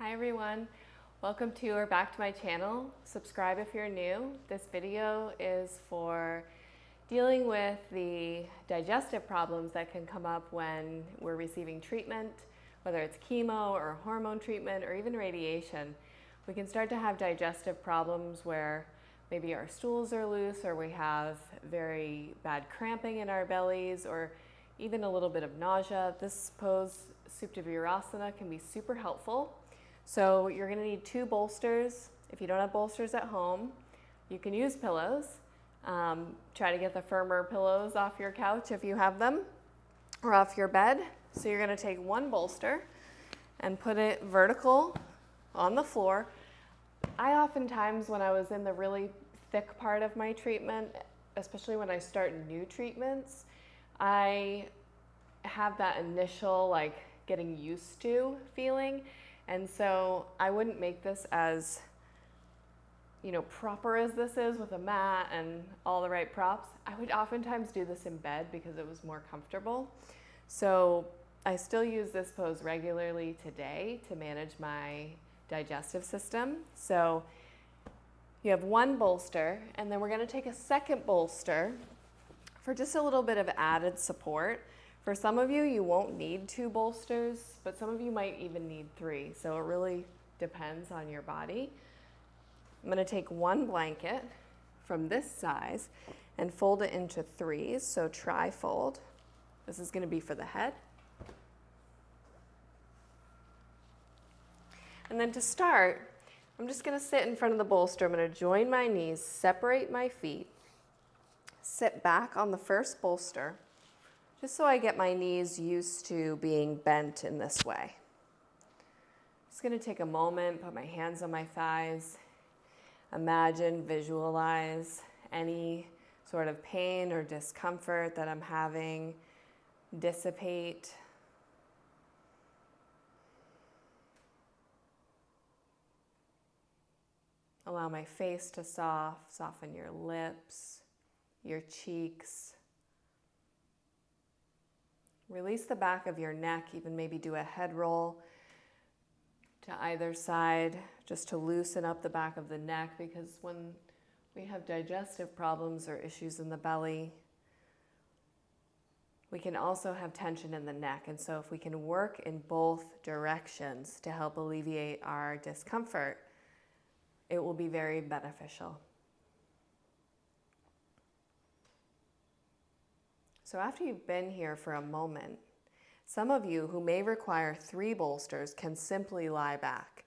Hi everyone, welcome to or back to my channel. Subscribe if you're new. This video is for dealing with the digestive problems that can come up when we're receiving treatment, whether it's chemo or hormone treatment or even radiation. We can start to have digestive problems where maybe our stools are loose or we have very bad cramping in our bellies or even a little bit of nausea. This pose, Supta Virasana, can be super helpful. So you're going to need 2 bolsters. If you don't have bolsters at home, you can use pillows. Try to get the firmer pillows off your couch if you have them, or off your bed. So you're going to take 1 bolster and put it vertical on the floor. I oftentimes, when I was in the really thick part of my treatment, especially when I start new treatments, I have that initial like getting used to feeling. And so I wouldn't make this as, proper as this is with a mat and all the right props. I would oftentimes do this in bed because it was more comfortable. So I still use this pose regularly today to manage my digestive system. So you have 1 bolster, and then we're going to take a second bolster for just a little bit of added support. For some of you, you won't need 2 bolsters, but some of you might even need 3. So it really depends on your body. I'm going to take 1 blanket from this size and fold it into 3s, so tri-fold. This is going to be for the head. And then to start, I'm just going to sit in front of the bolster. I'm going to join my knees, separate my feet, sit back on the first bolster, just so I get my knees used to being bent in this way. Just going to take a moment, put my hands on my thighs, imagine, visualize any sort of pain or discomfort that I'm having dissipate. Allow my face to soften your lips, your cheeks. Release the back of your neck, even maybe do a head roll to either side just to loosen up the back of the neck, because when we have digestive problems or issues in the belly, we can also have tension in the neck. And so if we can work in both directions to help alleviate our discomfort, it will be very beneficial. So after you've been here for a moment, some of you who may require 3 bolsters can simply lie back.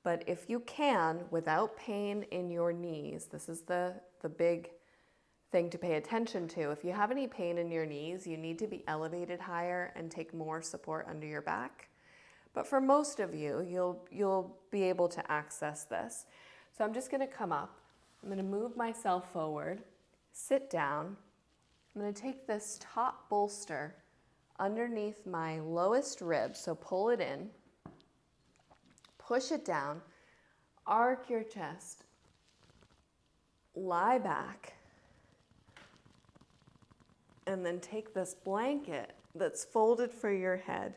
But if you can, without pain in your knees, this is the big thing to pay attention to. If you have any pain in your knees, you need to be elevated higher and take more support under your back. But for most of you, you'll be able to access this. So I'm just going to come up. I'm going to move myself forward, sit down. I'm going to take this top bolster underneath my lowest rib, so pull it in, push it down, arc your chest, lie back, and then take this blanket that's folded for your head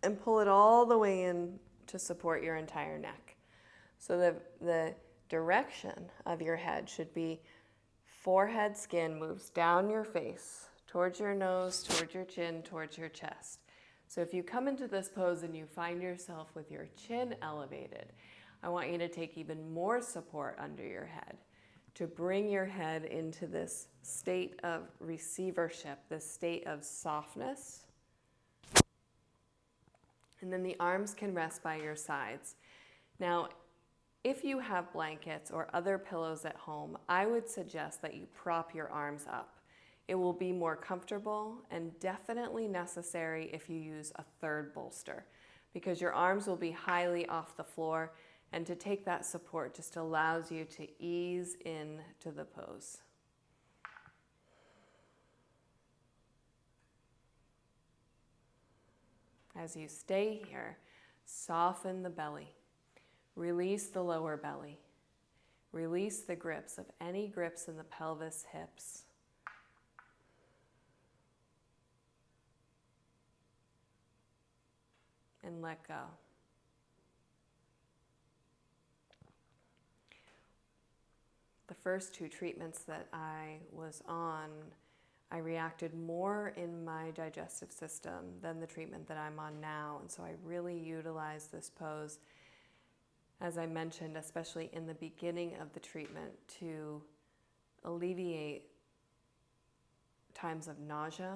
and pull it all the way in to support your entire neck. So the direction of your head should be forehead skin moves down your face, towards your nose, towards your chin, towards your chest. So if you come into this pose and you find yourself with your chin elevated, I want you to take even more support under your head to bring your head into this state of receivership, this state of softness. And then the arms can rest by your sides. Now, if you have blankets or other pillows at home, I would suggest that you prop your arms up. It will be more comfortable and definitely necessary if you use a 3rd bolster, because your arms will be highly off the floor, and to take that support just allows you to ease into the pose. As you stay here, soften the belly. Release the lower belly. Release the grips of any grips in the pelvis, hips. And let go. The first 2 treatments that I was on, I reacted more in my digestive system than the treatment that I'm on now. And so I really utilize this pose, as I mentioned, especially in the beginning of the treatment, to alleviate times of nausea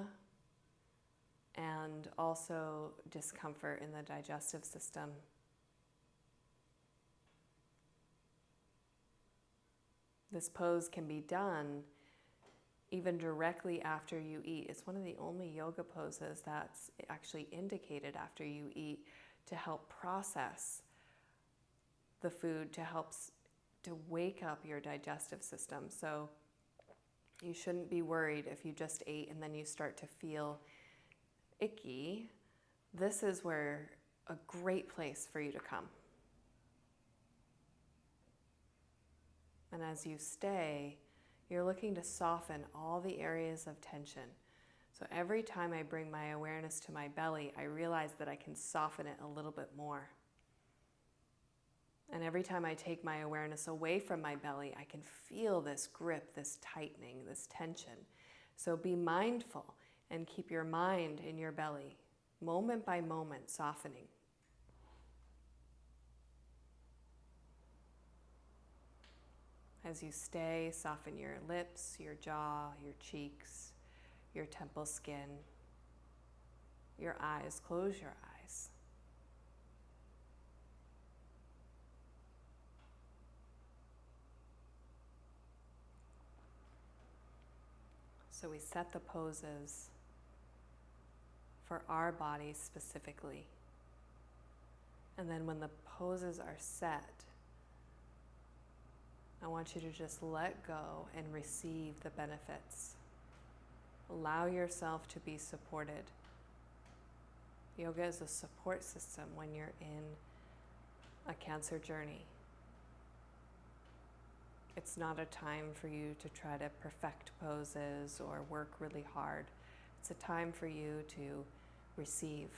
and also discomfort in the digestive system. This pose can be done even directly after you eat. It's one of the only yoga poses that's actually indicated after you eat to help process the food, to wake up your digestive system. So you shouldn't be worried if you just ate and then you start to feel icky. This is where a great place for you to come. And as you stay, you're looking to soften all the areas of tension. So every time I bring my awareness to my belly, I realize that I can soften it a little bit more. And every time I take my awareness away from my belly, I can feel this grip, this tightening, this tension. So be mindful and keep your mind in your belly, moment by moment, softening. As you stay, soften your lips, your jaw, your cheeks, your temple skin, your eyes. Close your eyes. So we set the poses for our bodies specifically. And then when the poses are set, I want you to just let go and receive the benefits. Allow yourself to be supported. Yoga is a support system when you're in a cancer journey. It's not a time for you to try to perfect poses or work really hard. It's a time for you to receive.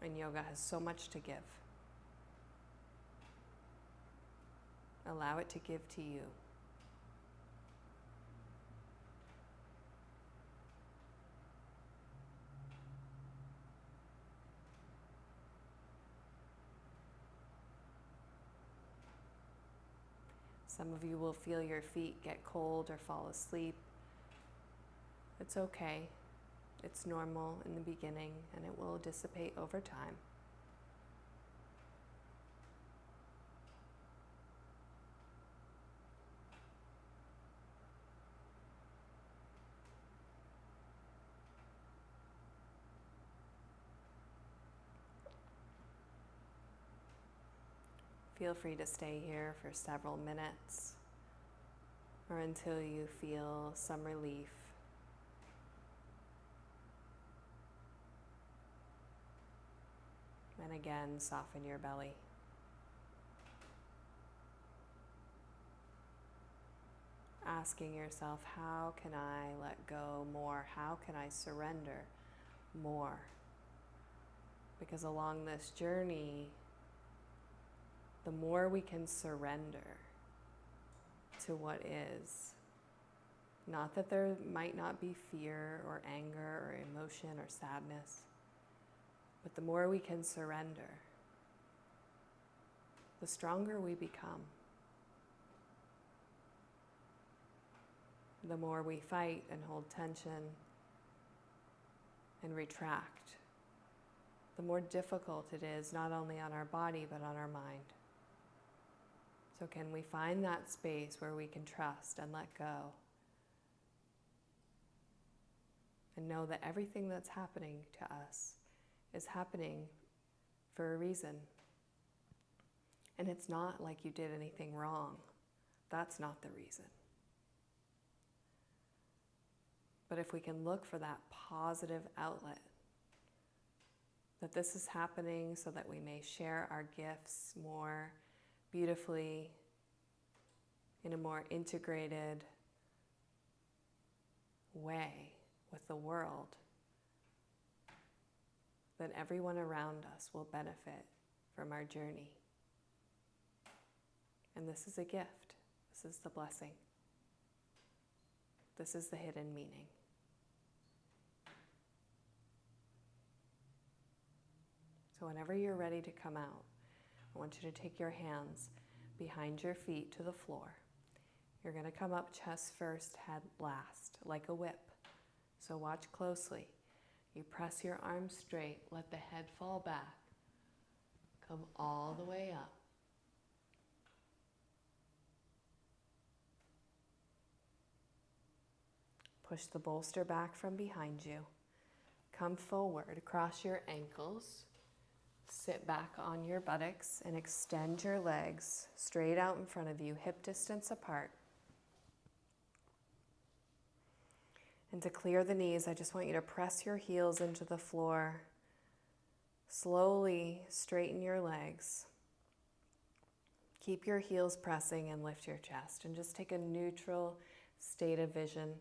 And yoga has so much to give. Allow it to give to you. Some of you will feel your feet get cold or fall asleep. It's okay. It's normal in the beginning, and it will dissipate over time. Feel free to stay here for several minutes or until you feel some relief. And again, soften your belly. Asking yourself, how can I let go more? How can I surrender more? Because along this journey, the more we can surrender to what is, not that there might not be fear or anger or emotion or sadness, but the more we can surrender, the stronger we become. The more we fight and hold tension and retract, the more difficult it is, not only on our body, but on our mind. So can we find that space where we can trust and let go and know that everything that's happening to us is happening for a reason. And it's not like you did anything wrong. That's not the reason. But if we can look for that positive outlet, that this is happening so that we may share our gifts more beautifully, in a more integrated way with the world, then everyone around us will benefit from our journey. And this is a gift. This is the blessing. This is the hidden meaning. So whenever you're ready to come out, I want you to take your hands behind your feet to the floor. You're going to come up chest first, head last, like a whip. So watch closely. You press your arms straight, let the head fall back. Come all the way up. Push the bolster back from behind you. Come forward, cross your ankles. Sit back on your buttocks and extend your legs straight out in front of you, hip distance apart. And to clear the knees, I just want you to press your heels into the floor. Slowly straighten your legs. Keep your heels pressing and lift your chest. And just take a neutral state of vision.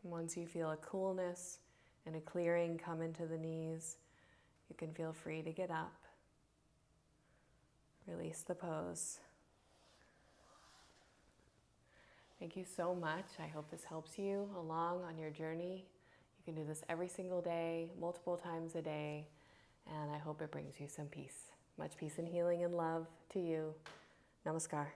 Once you feel a coolness and a clearing come into the knees, you can feel free to get up. Release the pose. Thank you so much. I hope this helps you along on your journey. You can do this every single day, multiple times a day, and I hope it brings you some peace. Much peace and healing and love to you. Namaskar.